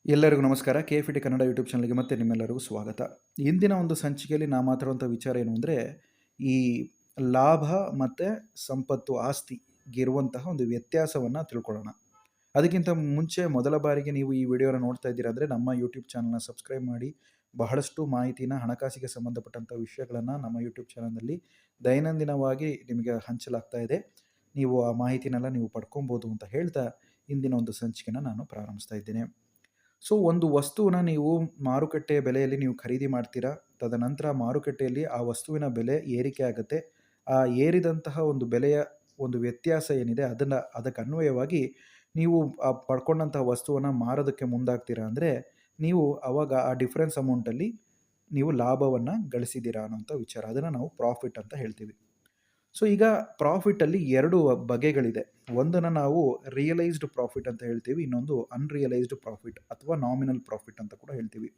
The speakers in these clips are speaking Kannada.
ಎಲ್ಲರಿಗೂ ನಮಸ್ಕಾರ. KFT ಕನ್ನಡ ಯೂಟ್ಯೂಬ್ ಚಾನಲ್‌ಗೆ ಮತ್ತೆ ನಿಮ್ಮೆಲ್ಲರಿಗೂ ಸ್ವಾಗತ. ಇಂದಿನ ಒಂದು ಸಂಚಿಕೆಯಲ್ಲಿ ನಾ ಮಾತಾಡುವಂಥ ವಿಚಾರ ಏನು ಅಂದರೆ, ಈ ಲಾಭ ಮತ್ತು ಸಂಪತ್ತು, ಆಸ್ತಿಗೆ ಇರುವಂತಹ ಒಂದು ವ್ಯತ್ಯಾಸವನ್ನು ತಿಳ್ಕೊಳ್ಳೋಣ. ಅದಕ್ಕಿಂತ ಮುಂಚೆ ಮೊದಲ ಬಾರಿಗೆ ನೀವು ಈ ವಿಡಿಯೋನ ನೋಡ್ತಾ ಇದ್ದೀರಾ ಅಂದರೆ, ನಮ್ಮ ಯೂಟ್ಯೂಬ್ ಚಾನಲ್‌ನ ಸಬ್ಸ್ಕ್ರೈಬ್ ಮಾಡಿ. ಬಹಳಷ್ಟು ಮಾಹಿತಿನ, ಹಣಕಾಸಿಗೆ ಸಂಬಂಧಪಟ್ಟಂಥ ವಿಷಯಗಳನ್ನು ನಮ್ಮ ಯೂಟ್ಯೂಬ್ ಚಾನಲ್‌ನಲ್ಲಿ ದೈನಂದಿನವಾಗಿ ನಿಮಗೆ ಹಂಚಲಾಗ್ತಾ ಇದೆ. ನೀವು ಆ ಮಾಹಿತಿನೆಲ್ಲ ನೀವು ಪಡ್ಕೊಬೋದು ಅಂತ ಹೇಳ್ತಾ, ಇಂದಿನ ಒಂದು ಸಂಚಿಕೆನ ನಾನು ಪ್ರಾರಂಭಿಸ್ತಾ ಇದ್ದೇನೆ. ಸೊ, ಒಂದು ವಸ್ತುವನ್ನ ನೀವು ಮಾರುಕಟ್ಟೆಯ ಬೆಲೆಯಲ್ಲಿ ನೀವು ಖರೀದಿ ಮಾಡ್ತೀರಾ. ತದನಂತರ ಮಾರುಕಟ್ಟೆಯಲ್ಲಿ ಆ ವಸ್ತುವಿನ ಬೆಲೆ ಏರಿಕೆ ಆಗುತ್ತೆ. ಆ ಏರಿದಂತಹ ಒಂದು ಬೆಲೆಯ ಒಂದು ವ್ಯತ್ಯಾಸ ಏನಿದೆ ಅದಕ್ಕೆ ಅನ್ವಯವಾಗಿ ನೀವು ಪಡ್ಕೊಂಡಂತಹ ವಸ್ತುವನ್ನ ಮಾರೋದಕ್ಕೆ ಮುಂದಾಗ್ತೀರಾ ಅಂದರೆ, ನೀವು ಅವಾಗ ಆ ಡಿಫರೆನ್ಸ್ ಅಮೌಂಟಲ್ಲಿ ನೀವು ಲಾಭವನ್ನ ಗಳಿಸಿದ್ದೀರಾ ಅನ್ನೋಂಥ ವಿಚಾರ. ಅದನ್ನು ನಾವು ಪ್ರಾಫಿಟ್ ಅಂತ ಹೇಳ್ತೀವಿ. ಸೊ, ಈಗ ಪ್ರಾಫಿಟಲ್ಲಿ 2 ಬಗೆಗಳಿದೆ. ಒಂದನ್ನು ನಾವು ರಿಯಲೈಸ್ಡ್ ಪ್ರಾಫಿಟ್ ಅಂತ ಹೇಳ್ತೀವಿ. ಇನ್ನೊಂದು ಅನ್‌ರಿಯಲೈಸ್ಡ್ ಪ್ರಾಫಿಟ್ ಅಥವಾ ನಾಮಿನಲ್ ಪ್ರಾಫಿಟ್ ಅಂತ ಕೂಡ ಹೇಳ್ತೀವಿ.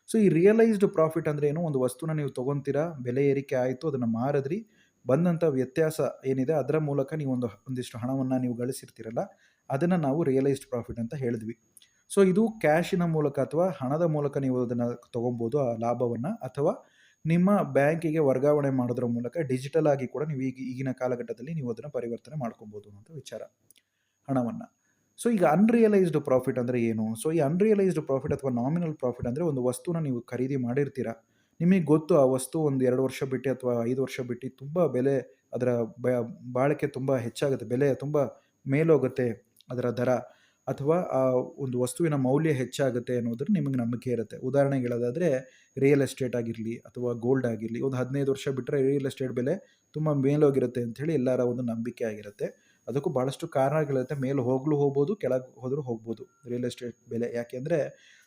ಸೊ, ಈ ರಿಯಲೈಸ್ಡ್ ಪ್ರಾಫಿಟ್ ಅಂದ್ರೆ ಏನು? ಒಂದು ವಸ್ತುನ ನೀವು ತಗೊಂತೀರಾ, ಬೆಲೆ ಏರಿಕೆ ಆಯಿತು, ಅದನ್ನು ಮಾರಿದ್ರಿ, ಬಂದಂಥ ವ್ಯತ್ಯಾಸ ಏನಿದೆ ಅದರ ಮೂಲಕ ನೀವು ಒಂದಿಷ್ಟು ಹಣವನ್ನು ನೀವು ಗಳಿಸಿರ್ತೀರಲ್ಲ, ಅದನ್ನು ನಾವು ರಿಯಲೈಸ್ಡ್ ಪ್ರಾಫಿಟ್ ಅಂತ ಹೇಳಿದ್ವಿ. ಸೊ, ಇದು ಕ್ಯಾಶಿನ ಮೂಲಕ ಅಥವಾ ಹಣದ ಮೂಲಕ ನೀವು ಅದನ್ನು ತಗೊಬೋದು ಆ ಲಾಭವನ್ನು, ಅಥವಾ ನಿಮ್ಮ ಬ್ಯಾಂಕಿಗೆ ವರ್ಗಾವಣೆ ಮಾಡೋದ್ರ ಮೂಲಕ ಡಿಜಿಟಲ್ ಆಗಿ ಕೂಡ ನೀವು ಈಗಿನ ಕಾಲಘಟ್ಟದಲ್ಲಿ ನೀವು ಅದನ್ನು ಪರಿವರ್ತನೆ ಮಾಡ್ಕೊಬೋದು ಅನ್ನೋ ವಿಚಾರ, ಹಣವನ್ನು. ಸೊ, ಈಗ ಅನ್‌ರಿಯಲೈಸ್ಡ್ ಪ್ರಾಫಿಟ್ ಅಂದರೆ ಏನು? ಸೊ, ಈ ಅನ್‌ರಿಯಲೈಸ್ಡ್ ಪ್ರಾಫಿಟ್ ಅಥವಾ ನಾಮಿನಲ್ ಪ್ರಾಫಿಟ್ ಅಂದರೆ, ಒಂದು ವಸ್ತುನ ನೀವು ಖರೀದಿ ಮಾಡಿರ್ತೀರಾ. ನಿಮಗೆ ಗೊತ್ತು ಆ ವಸ್ತು ಒಂದು 2 ವರ್ಷ ಬಿಟ್ಟು ಅಥವಾ 5 ವರ್ಷ ಬಿಟ್ಟು ತುಂಬ ಬೆಲೆ, ಅದರ ಬಾಳಿಕೆ ತುಂಬ ಹೆಚ್ಚಾಗುತ್ತೆ, ಬೆಲೆ ತುಂಬ ಮೇಲೋಗುತ್ತೆ ಅದರ ದರ, ಅಥವಾ ಆ ಒಂದು ವಸ್ತುವಿನ ಮೌಲ್ಯ ಹೆಚ್ಚಾಗುತ್ತೆ ಅನ್ನೋದ್ರ ನಿಮಗೆ ನಂಬಿಕೆ ಇರುತ್ತೆ. ಉದಾಹರಣೆಗೆ ಹೇಳೋದಾದರೆ, ರಿಯಲ್ ಎಸ್ಟೇಟ್ ಆಗಿರಲಿ ಅಥವಾ ಗೋಲ್ಡ್ ಆಗಿರಲಿ, ಒಂದು 15 ವರ್ಷ ಬಿಟ್ಟರೆ ರಿಯಲ್ ಎಸ್ಟೇಟ್ ಬೆಲೆ ತುಂಬ ಮೇಲೋಗಿರುತ್ತೆ ಅಂಥೇಳಿ ಎಲ್ಲರ ಒಂದು ನಂಬಿಕೆ ಆಗಿರುತ್ತೆ. ಅದಕ್ಕೂ ಭಾಳಷ್ಟು ಕಾರಣಗಳಿರುತ್ತೆ. ಮೇಲೆ ಹೋಗ್ಬೋದು, ಕೆಳಗೆ ಹೋದರೂ ಹೋಗ್ಬೋದು ರಿಯಲ್ ಎಸ್ಟೇಟ್ ಬೆಲೆ. ಯಾಕೆಂದರೆ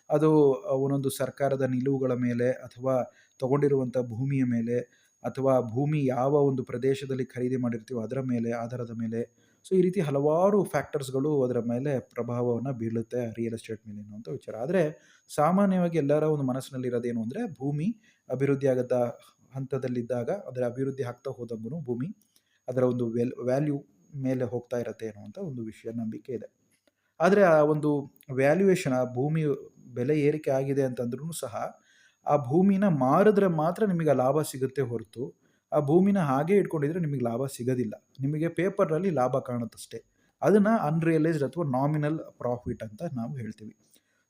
ಅದು ಒಂದೊಂದು ಸರ್ಕಾರದ ನಿಲುವುಗಳ ಮೇಲೆ, ಅಥವಾ ತಗೊಂಡಿರುವಂಥ ಭೂಮಿಯ ಮೇಲೆ, ಅಥವಾ ಭೂಮಿ ಯಾವ ಒಂದು ಪ್ರದೇಶದಲ್ಲಿ ಖರೀದಿ ಮಾಡಿರ್ತೀವೋ ಅದರ ಮೇಲೆ, ಆಧಾರದ ಮೇಲೆ. ಸೊ, ಈ ರೀತಿ ಹಲವಾರು ಫ್ಯಾಕ್ಟರ್ಸ್ಗಳು ಅದರ ಮೇಲೆ ಪ್ರಭಾವವನ್ನು ಬೀಳುತ್ತೆ ರಿಯಲ್ ಎಸ್ಟೇಟ್ ಮೇಲೆ ಅನ್ನುವಂಥ ವಿಚಾರ. ಆದರೆ ಸಾಮಾನ್ಯವಾಗಿ ಎಲ್ಲರ ಒಂದು ಮನಸ್ಸಿನಲ್ಲಿರೋದೇನು ಅಂದರೆ, ಭೂಮಿ ಅಭಿವೃದ್ಧಿ ಆಗದ ಹಂತದಲ್ಲಿದ್ದಾಗ, ಅದರ ಅಭಿವೃದ್ಧಿ ಆಗ್ತಾ ಹೋದಂಗೂ ಭೂಮಿ ಅದರ ಒಂದು ವ್ಯಾಲ್ಯೂ ಮೇಲೆ ಹೋಗ್ತಾ ಇರುತ್ತೆ ಅನ್ನುವಂಥ ಒಂದು ವಿಷಯ, ನಂಬಿಕೆ ಇದೆ. ಆದರೆ ಆ ಒಂದು ವ್ಯಾಲ್ಯೂಯೇಷನ್, ಆ ಭೂಮಿ ಬೆಲೆ ಏರಿಕೆ ಆಗಿದೆ ಅಂತಂದ್ರೂ ಸಹ, ಆ ಭೂಮಿನ ಮಾರಿದ್ರೆ ಮಾತ್ರ ನಿಮಗೆ ಲಾಭ ಸಿಗುತ್ತೆ ಹೊರತು, ಆ ಭೂಮಿನ ಹಾಗೆ ಇಟ್ಕೊಂಡಿದ್ರೆ ನಿಮಗೆ ಲಾಭ ಸಿಗೋದಿಲ್ಲ. ನಿಮಗೆ ಪೇಪರ್‌ನಲ್ಲಿ ಲಾಭ ಕಾಣುತ್ತಷ್ಟೇ. ಅದನ್ನು ಅನ್‌ರಿಯಲೈಸ್ಡ್ ಅಥವಾ ನಾಮಿನಲ್ ಪ್ರಾಫಿಟ್ ಅಂತ ನಾವು ಹೇಳ್ತೀವಿ.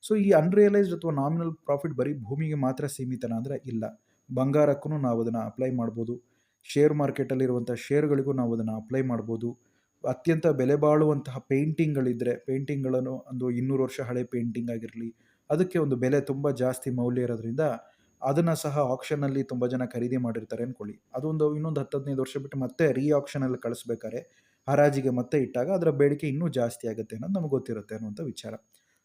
ಸೊ, ಈ ಅನ್‌ರಿಯಲೈಸ್ಡ್ ಅಥವಾ ನಾಮಿನಲ್ ಪ್ರಾಫಿಟ್ ಬರೀ ಭೂಮಿಗೆ ಮಾತ್ರ ಸೀಮಿತನಾ ಅಂದರೆ ಇಲ್ಲ. ಬಂಗಾರಕ್ಕೂ ನಾವು ಅದನ್ನು ಅಪ್ಲೈ ಮಾಡ್ಬೋದು. ಶೇರ್ ಮಾರ್ಕೆಟಲ್ಲಿರುವಂಥ ಶೇರ್‌ಗಳಿಗೂ ನಾವು ಅದನ್ನು ಅಪ್ಲೈ ಮಾಡ್ಬೋದು. ಅತ್ಯಂತ ಬೆಲೆ ಬಾಳುವಂತಹ ಪೇಂಟಿಂಗ್‌ಗಳಿದ್ದರೆ, ಪೇಂಟಿಂಗ್‌ಗಳನ್ನು ಒಂದು 200 ವರ್ಷ ಹಳೆ ಪೇಂಟಿಂಗ್ ಆಗಿರಲಿ, ಅದಕ್ಕೆ ಒಂದು ಬೆಲೆ ತುಂಬ ಜಾಸ್ತಿ ಮೌಲ್ಯ ಇರೋದ್ರಿಂದ ಅದನ್ನು ಸಹ ಆಕ್ಷನ್‌ನಲ್ಲಿ ತುಂಬ ಜನ ಖರೀದಿ ಮಾಡಿರ್ತಾರೆ ಅಂದ್ಕೊಳ್ಳಿ. ಅದೊಂದು ಇನ್ನೊಂದು 10, 15 ವರ್ಷ ಬಿಟ್ಟು ಮತ್ತೆ ಆಕ್ಷನಲ್ಲಿ ಕಳಿಸ್ಬೇಕಾದ್ರೆ, ಹರಾಜಿಗೆ ಮತ್ತೆ ಇಟ್ಟಾಗ ಅದರ ಬೇಡಿಕೆ ಇನ್ನೂ ಜಾಸ್ತಿ ಆಗುತ್ತೆ ಅನ್ನೋದು ನಮಗೆ ಗೊತ್ತಿರುತ್ತೆ ಅನ್ನುವಂಥ ವಿಚಾರ.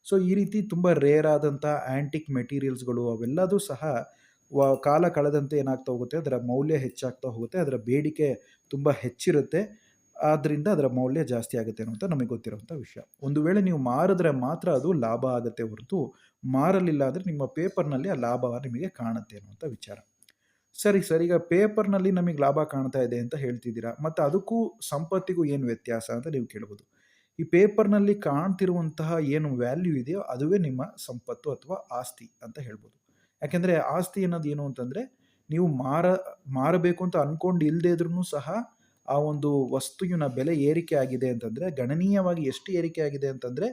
ಸೊ, ಈ ರೀತಿ ತುಂಬ ರೇರ್ ಆದಂಥ ಆ್ಯಂಟಿಕ್ ಮೆಟೀರಿಯಲ್ಸ್‌ಗಳು ಅವೆಲ್ಲದೂ ಸಹ ಕಾಲ ಕಳೆದಂತೆ ಏನಾಗ್ತಾ ಹೋಗುತ್ತೆ, ಅದರ ಮೌಲ್ಯ ಹೆಚ್ಚಾಗ್ತಾ ಹೋಗುತ್ತೆ, ಅದರ ಬೇಡಿಕೆ ತುಂಬ ಹೆಚ್ಚಿರುತ್ತೆ. ಆದ್ದರಿಂದ ಅದರ ಮೌಲ್ಯ ಜಾಸ್ತಿ ಆಗುತ್ತೆ ಅನ್ನುವಂಥ ನಮಗೆ ಗೊತ್ತಿರುವಂಥ ವಿಷಯ. ಒಂದು ವೇಳೆ ನೀವು ಮಾರಿದ್ರೆ ಮಾತ್ರ ಅದು ಲಾಭ ಆಗುತ್ತೆ ಹೊರತು, ಮಾರಲಿಲ್ಲ ಅಂದರೆ ನಿಮ್ಮ ಪೇಪರ್‌ನಲ್ಲಿ ಆ ಲಾಭ ನಿಮಗೆ ಕಾಣುತ್ತೆ ಅನ್ನುವಂಥ ವಿಚಾರ. ಸರಿ ಸರ್, ಈಗ ಪೇಪರ್‌ನಲ್ಲಿ ನಮಗೆ ಲಾಭ ಕಾಣ್ತಾ ಇದೆ ಅಂತ ಹೇಳ್ತಿದ್ದೀರಾ. ಮತ್ತು ಅದಕ್ಕೂ ಸಂಪತ್ತಿಗೂ ಏನು ವ್ಯತ್ಯಾಸ ಅಂತ ನೀವು ಕೇಳ್ಬೋದು. ಈ ಪೇಪರ್‌ನಲ್ಲಿ ಕಾಣ್ತಿರುವಂತಹ ಏನು ವ್ಯಾಲ್ಯೂ ಇದೆಯೋ ಅದುವೇ ನಿಮ್ಮ ಸಂಪತ್ತು ಅಥವಾ ಆಸ್ತಿ ಅಂತ ಹೇಳ್ಬೋದು. ಯಾಕೆಂದರೆ ಆಸ್ತಿ ಅನ್ನೋದು ಏನು ಅಂತಂದರೆ, ನೀವು ಮಾರಬೇಕು ಅಂತ ಅಂದ್ಕೊಂಡು ಇಲ್ಲದೇ ಇದ್ರೂ ಸಹ ಆ ಒಂದು ವಸ್ತುವಿನ ಬೆಲೆ ಏರಿಕೆ ಆಗಿದೆ ಅಂತಂದರೆ, ಗಣನೀಯವಾಗಿ ಎಷ್ಟು ಏರಿಕೆ ಆಗಿದೆ ಅಂತಂದರೆ,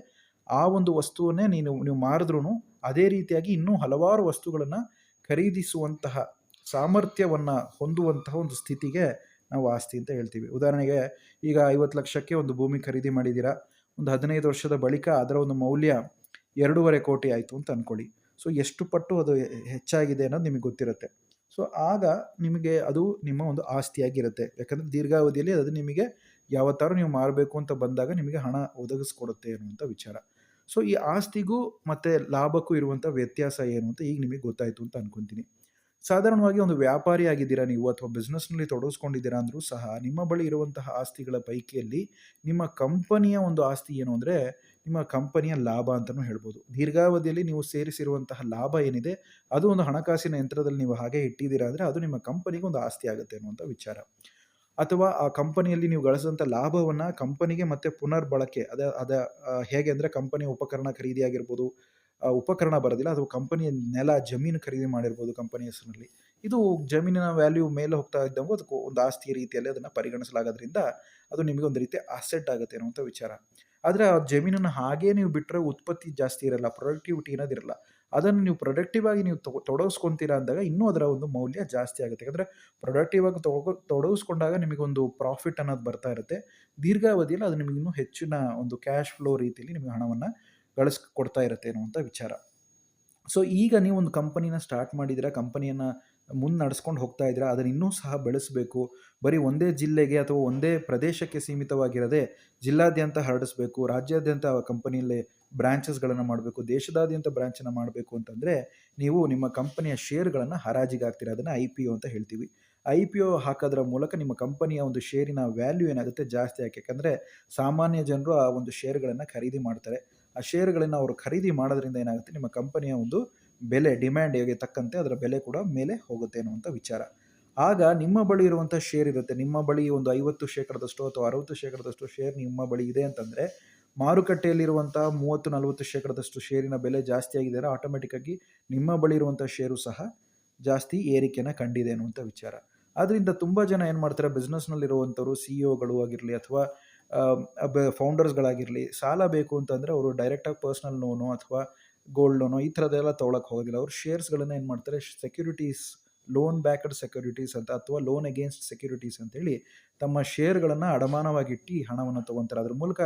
ಆ ಒಂದು ವಸ್ತುವನ್ನೇ ನೀವು ಮಾರಿದ್ರೂ ಅದೇ ರೀತಿಯಾಗಿ ಇನ್ನೂ ಹಲವಾರು ವಸ್ತುಗಳನ್ನು ಖರೀದಿಸುವಂತಹ ಸಾಮರ್ಥ್ಯವನ್ನು ಹೊಂದುವಂತಹ ಒಂದು ಸ್ಥಿತಿಗೆ ನಾವು ಆಸ್ತಿ ಅಂತ ಹೇಳ್ತೀವಿ. ಉದಾಹರಣೆಗೆ, ಈಗ 50 ಲಕ್ಷಕ್ಕೆ ಒಂದು ಭೂಮಿ ಖರೀದಿ ಮಾಡಿದ್ದೀರಾ. ಒಂದು 15 ವರ್ಷದ ಬಳಿಕ ಅದರ ಒಂದು ಮೌಲ್ಯ 2.5 ಕೋಟಿ ಆಯಿತು ಅಂತ ಅಂದ್ಕೊಳ್ಳಿ. ಸೊ, ಎಷ್ಟು ಪಟ್ಟು ಅದು ಹೆಚ್ಚಾಗಿದೆ ಅನ್ನೋದು ನಿಮಗೆ ಗೊತ್ತಿರುತ್ತೆ. ಸೊ, ಆಗ ನಿಮಗೆ ಅದು ನಿಮ್ಮ ಒಂದು ಆಸ್ತಿಯಾಗಿರುತ್ತೆ. ಯಾಕಂದರೆ ದೀರ್ಘಾವಧಿಯಲ್ಲಿ ಅದು ನಿಮಗೆ ಯಾವತ್ತಾದ್ರೂ ನೀವು ಮಾರಬೇಕು ಅಂತ ಬಂದಾಗ ನಿಮಗೆ ಹಣ ಒದಗಿಸ್ಕೊಡುತ್ತೆ ಅನ್ನುವಂಥ ವಿಚಾರ. ಸೊ, ಈ ಆಸ್ತಿಗೂ ಮತ್ತು ಲಾಭಕ್ಕೂ ಇರುವಂಥ ವ್ಯತ್ಯಾಸ ಏನು ಅಂತ ಈಗ ನಿಮಗೆ ಗೊತ್ತಾಯಿತು ಅಂತ ಅಂದ್ಕೊತೀನಿ. ಸಾಧಾರಣವಾಗಿ ಒಂದು ವ್ಯಾಪಾರಿ ಆಗಿದ್ದೀರಾ ನೀವು, ಅಥವಾ ಬಿಸ್ನೆಸ್‌ನಲ್ಲಿ ತೊಡಗಿಸ್ಕೊಂಡಿದ್ದೀರಾ ಅಂದರೂ ಸಹ, ನಿಮ್ಮ ಬಳಿ ಇರುವಂತಹ ಆಸ್ತಿಗಳ ಪೈಕಿಯಲ್ಲಿ ನಿಮ್ಮ ಕಂಪನಿಯ ಒಂದು ಆಸ್ತಿ ಏನು ಅಂದರೆ, ನಿಮ್ಮ ಕಂಪನಿಯ ಲಾಭ ಅಂತಲೂ ಹೇಳ್ಬೋದು. ದೀರ್ಘಾವಧಿಯಲ್ಲಿ ನೀವು ಸೇರಿಸಿರುವಂತಹ ಲಾಭ ಏನಿದೆ, ಅದು ಒಂದು ಹಣಕಾಸಿನ ಯಂತ್ರದಲ್ಲಿ ನೀವು ಹಾಗೆ ಇಟ್ಟಿದ್ದೀರಾ ಅಂದರೆ, ಅದು ನಿಮ್ಮ ಕಂಪನಿಗೆ ಒಂದು ಆಸ್ತಿ ಆಗುತ್ತೆ ಅನ್ನುವಂಥ ವಿಚಾರ. ಅಥವಾ ಆ ಕಂಪನಿಯಲ್ಲಿ ನೀವು ಗಳಿಸಿದಂಥ ಲಾಭವನ್ನು ಕಂಪನಿಗೆ ಮತ್ತೆ ಪುನರ್ ಬಳಕೆ, ಅದ ಅದ ಹೇಗೆ ಅಂದರೆ, ಕಂಪನಿಯ ಉಪಕರಣ ಖರೀದಿ ಆಗಿರ್ಬೋದು, ಉಪಕರಣ ಬರೋದಿಲ್ಲ. ಅದು ಕಂಪನಿಯ ನೆಲ, ಜಮೀನು ಖರೀದಿ ಮಾಡಿರ್ಬೋದು ಕಂಪನಿ ಹೆಸರಿನಲ್ಲಿ. ಇದು ಜಮೀನಿನ ವ್ಯಾಲ್ಯೂ ಮೇಲೆ ಹೋಗ್ತಾ ಇದ್ದಂಗೂ ಅದಕ್ಕೆ ಒಂದು ಆಸ್ತಿ ರೀತಿಯಲ್ಲಿ ಅದನ್ನು ಪರಿಗಣಿಸಲಾಗೋದ್ರಿಂದ ಅದು ನಿಮಗೆ ಒಂದು ರೀತಿಯ ಅಸೆಟ್ ಆಗುತ್ತೆ ಅನ್ನುವಂಥ ವಿಚಾರ. ಆದರೆ ಆ ಜಮೀನನ್ನು ಹಾಗೇ ನೀವು ಬಿಟ್ಟರೆ ಉತ್ಪತ್ತಿ ಜಾಸ್ತಿ ಇರಲ್ಲ, ಪ್ರೊಡಕ್ಟಿವಿಟಿ ಅನ್ನೋದಿರಲ್ಲ. ಅದನ್ನು ನೀವು ಪ್ರೊಡಕ್ಟಿವ್ ಆಗಿ ನೀವು ತೊಡಗಿಸ್ಕೊಂತೀರಾ ಅಂದಾಗ ಇನ್ನೂ ಅದರ ಒಂದು ಮೌಲ್ಯ ಜಾಸ್ತಿ ಆಗುತ್ತೆ. ಯಾಕಂದರೆ ಪ್ರೊಡಕ್ಟಿವ್ ಆಗಿ ತೊಡಗಿಸ್ಕೊಂಡಾಗ ನಿಮಗೊಂದು ಪ್ರಾಫಿಟ್ ಅನ್ನೋದು ಬರ್ತಾ ಇರುತ್ತೆ. ದೀರ್ಘಾವಧಿಯಲ್ಲಿ ಅದು ನಿಮಗೆ ಇನ್ನೂ ಹೆಚ್ಚಿನ ಒಂದು ಕ್ಯಾಶ್ ಫ್ಲೋ ರೀತಿಯಲ್ಲಿ ನಿಮಗೆ ಹಣವನ್ನು ಕೊಡ್ತಾ ಇರುತ್ತೆ ಅನ್ನುವಂಥ ವಿಚಾರ. ಸೊ ಈಗ ನೀವು ಒಂದು ಕಂಪನಿನ ಸ್ಟಾರ್ಟ್ ಮಾಡಿದ್ದೀರಾ, ಕಂಪನಿಯನ್ನು ಮುಂದೆ ನಡೆಸ್ಕೊಂಡು ಹೋಗ್ತಾ ಇದ್ದೀರಾ, ಅದನ್ನು ಇನ್ನೂ ಸಹ ಬೆಳೆಸಬೇಕು. ಬರೀ ಒಂದೇ ಜಿಲ್ಲೆಗೆ ಅಥವಾ ಒಂದೇ ಪ್ರದೇಶಕ್ಕೆ ಸೀಮಿತವಾಗಿರದೆ ಜಿಲ್ಲಾದ್ಯಂತ ಹರಡಿಸ್ಬೇಕು, ರಾಜ್ಯಾದ್ಯಂತ ಕಂಪನಿಯಲ್ಲಿ ಬ್ರಾಂಚಸ್ಗಳನ್ನು ಮಾಡಬೇಕು, ದೇಶದಾದ್ಯಂತ ಬ್ರಾಂಚನ್ನು ಮಾಡಬೇಕು ಅಂತಂದರೆ ನೀವು ನಿಮ್ಮ ಕಂಪನಿಯ ಶೇರ್ಗಳನ್ನು ಹರಾಜಿಗೆ ಹಾಕ್ತೀರಾ. ಅದನ್ನು IPO ಅಂತ ಹೇಳ್ತೀವಿ. IPO ಹಾಕೋದ್ರ ಮೂಲಕ ನಿಮ್ಮ ಕಂಪನಿಯ ಒಂದು ಷೇರಿನ ವ್ಯಾಲ್ಯೂ ಏನಾಗುತ್ತೆ ಜಾಸ್ತಿ ಆಗುತ್ತೆ. ಯಾಕಂದರೆ ಸಾಮಾನ್ಯ ಜನರು ಆ ಒಂದು ಶೇರ್ಗಳನ್ನು ಖರೀದಿ ಮಾಡ್ತಾರೆ. ಆ ಶೇರ್ಗಳನ್ನು ಅವರು ಖರೀದಿ ಮಾಡೋದ್ರಿಂದ ಏನಾಗುತ್ತೆ, ನಿಮ್ಮ ಕಂಪನಿಯ ಒಂದು ಬೆಲೆ, ಡಿಮ್ಯಾಂಡ್ಗೆ ತಕ್ಕಂತೆ ಅದರ ಬೆಲೆ ಕೂಡ ಮೇಲೆ ಹೋಗುತ್ತೆ ಅನ್ನುವಂಥ ವಿಚಾರ. ಆಗ ನಿಮ್ಮ ಬಳಿ ಇರುವಂಥ ಶೇರ್ ಇರುತ್ತೆ. ನಿಮ್ಮ ಬಳಿ ಒಂದು 50% ಅಥವಾ 60% ಶೇರ್ ನಿಮ್ಮ ಬಳಿ ಇದೆ ಅಂತಂದರೆ, ಮಾರುಕಟ್ಟೆಯಲ್ಲಿರುವಂಥ 30-40% ಶೇರಿನ ಬೆಲೆ ಜಾಸ್ತಿ ಆಗಿದೆ ಅಂದರೆ ಆಟೋಮೆಟಿಕ್ಕಾಗಿ ನಿಮ್ಮ ಬಳಿ ಇರುವಂಥ ಷೇರು ಸಹ ಜಾಸ್ತಿ ಏರಿಕೆನ ಕಂಡಿದೆ ಅನ್ನುವಂಥ ವಿಚಾರ. ಆದ್ದರಿಂದ ತುಂಬ ಜನ ಏನು ಮಾಡ್ತಾರೆ, ಬಿಸ್ನೆಸ್ನಲ್ಲಿರುವಂಥವ್ರು CEO ಆಗಿರಲಿ ಅಥವಾ ಫೌಂಡರ್ಸ್ಗಳಾಗಿರಲಿ, ಸಾಲ ಬೇಕು ಅಂತಂದರೆ ಅವರು ಡೈರೆಕ್ಟಾಗಿ ಪರ್ಸ್ನಲ್ ಲೋನು ಅಥವಾ ಗೋಲ್ಡ್ ಲೋನು ಈ ಥರದ್ದೆಲ್ಲ ತೊಗೊಳಕ್ಕೆ ಹೋಗೋದಿಲ್ಲ. ಅವರು ಶೇರ್ಸ್ಗಳನ್ನು ಏನು ಮಾಡ್ತಾರೆ, ಸೆಕ್ಯೂರಿಟೀಸ್, ಲೋನ್ ಬ್ಯಾಕ್ಡ್ ಸೆಕ್ಯೂರಿಟೀಸ್ ಅಂತ ಅಥವಾ ಲೋನ್ ಅಗೇನ್ಸ್ಟ್ ಸೆಕ್ಯೂರಿಟೀಸ್ ಅಂತೇಳಿ ತಮ್ಮ ಶೇರ್ಗಳನ್ನು ಅಡಮಾನವಾಗಿಟ್ಟು ಹಣವನ್ನು ತೊಗೊತಾರೆ. ಅದ್ರ ಮೂಲಕ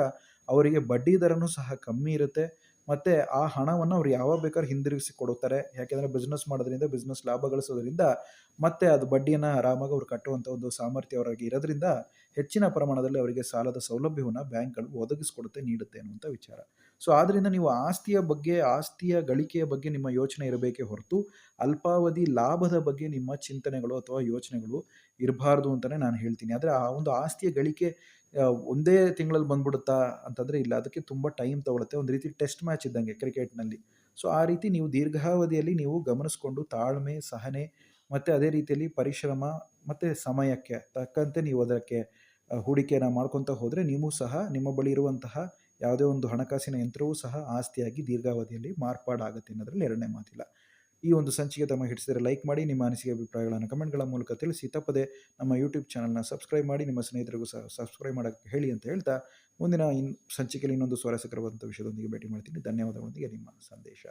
ಅವರಿಗೆ ಬಡ್ಡಿ ದರನೂ ಸಹ ಕಮ್ಮಿ ಇರುತ್ತೆ ಮತ್ತು ಆ ಹಣವನ್ನು ಅವ್ರು ಯಾವಾಗ ಬೇಕಾದ್ರೂ ಹಿಂದಿರುಗಿಸಿ ಕೊಡುತ್ತಾರೆ. ಯಾಕೆಂದರೆ ಬಿಸ್ನೆಸ್ ಮಾಡೋದ್ರಿಂದ, ಬಿಸ್ನೆಸ್ ಲಾಭ ಗಳಿಸೋದ್ರಿಂದ ಮತ್ತು ಅದು ಬಡ್ಡಿಯನ್ನು ಆರಾಮಾಗಿ ಅವ್ರು ಕಟ್ಟುವಂಥ ಒಂದು ಸಾಮರ್ಥ್ಯ ಅವರಿಗೆ ಇರೋದ್ರಿಂದ ಹೆಚ್ಚಿನ ಪ್ರಮಾಣದಲ್ಲಿ ಅವರಿಗೆ ಸಾಲದ ಸೌಲಭ್ಯವನ್ನು ಬ್ಯಾಂಕ್ಗಳು ಒದಗಿಸಿಕೊಡುತ್ತೆ, ನೀಡುತ್ತೆ ಅನ್ನುವಂಥ ವಿಚಾರ. ಸೊ ಆದ್ದರಿಂದ ನೀವು ಆಸ್ತಿಯ ಗಳಿಕೆಯ ಬಗ್ಗೆ ನಿಮ್ಮ ಯೋಚನೆ ಇರಬೇಕೇ ಹೊರತು ಅಲ್ಪಾವಧಿ ಲಾಭದ ಬಗ್ಗೆ ನಿಮ್ಮ ಚಿಂತನೆಗಳು ಅಥವಾ ಯೋಚನೆಗಳು ಇರಬಾರ್ದು ಅಂತಲೇ ನಾನು ಹೇಳ್ತೀನಿ. ಆದರೆ ಆ ಒಂದು ಆಸ್ತಿಯ ಗಳಿಕೆ ಒಂದೇ ತಿಂಗಳಲ್ಲಿ ಬಂದ್ಬಿಡುತ್ತಾ ಅಂತಂದರೆ ಇಲ್ಲ, ಅದಕ್ಕೆ ತುಂಬ ಟೈಮ್ ತೊಗೊಳುತ್ತೆ. ಒಂದು ರೀತಿ ಟೆಸ್ಟ್ ಮ್ಯಾಚ್ ಇದ್ದಂಗೆ ಕ್ರಿಕೆಟ್ನಲ್ಲಿ. ಸೊ ಆ ರೀತಿ ನೀವು ದೀರ್ಘಾವಧಿಯಲ್ಲಿ ನೀವು ಗಮನಿಸಿಕೊಂಡು ತಾಳ್ಮೆ, ಸಹನೆ ಮತ್ತು ಅದೇ ರೀತಿಯಲ್ಲಿ ಪರಿಶ್ರಮ ಮತ್ತು ಸಮಯಕ್ಕೆ ತಕ್ಕಂತೆ ನೀವು ಅದಕ್ಕೆ ಹೂಡಿಕೆಯನ್ನು ಮಾಡ್ಕೊತಾ ಹೋದರೆ ನೀವು ಸಹ ನಿಮ್ಮ ಬಳಿ ಇರುವಂತಹ ಯಾವುದೇ ಒಂದು ಹಣಕಾಸಿನ ಯಂತ್ರವೂ ಸಹ ಆಸ್ತಿಯಾಗಿ ದೀರ್ಘಾವಧಿಯಲ್ಲಿ ಮಾರ್ಪಾಡಾಗುತ್ತೆ ಅನ್ನೋದ್ರಲ್ಲಿ ಎರಡನೇ ಮಾತಿಲ್ಲ. ಈ ಒಂದು ಸಂಚಿಕೆ ತಮಗೆ ಹಿಡಿಸಿದರೆ ಲೈಕ್ ಮಾಡಿ, ನಿಮ್ಮ ಅನಿಸಿಕೆ ಅಭಿಪ್ರಾಯಗಳನ್ನು ಕಮೆಂಟ್ಗಳ ಮೂಲಕ ತಿಳಿಸಿ. ತಪ್ಪದೆ ನಮ್ಮ ಯೂಟ್ಯೂಬ್ ಚಾನಲ್ನ ಸಬ್ಸ್ಕ್ರೈಬ್ ಮಾಡಿ, ನಿಮ್ಮ ಸ್ನೇಹಿತರಿಗೂ ಸಹ ಸಬ್ಸ್ಕ್ರೈಬ್ ಮಾಡೋಕ್ಕೆ ಹೇಳಿ ಅಂತ ಹೇಳ್ತಾ, ಮುಂದಿನ ಸಂಚಿಕೆಯಲ್ಲಿ ಇನ್ನೊಂದು ಸ್ವಾರಸ್ಯಕರವಾದಂಥ ವಿಷಯದೊಂದಿಗೆ ಭೇಟಿ ಮಾಡ್ತೀನಿ. ಧನ್ಯವಾದಗಳೊಂದಿಗೆ ನಿಮ್ಮ ಸಂದೇಶ.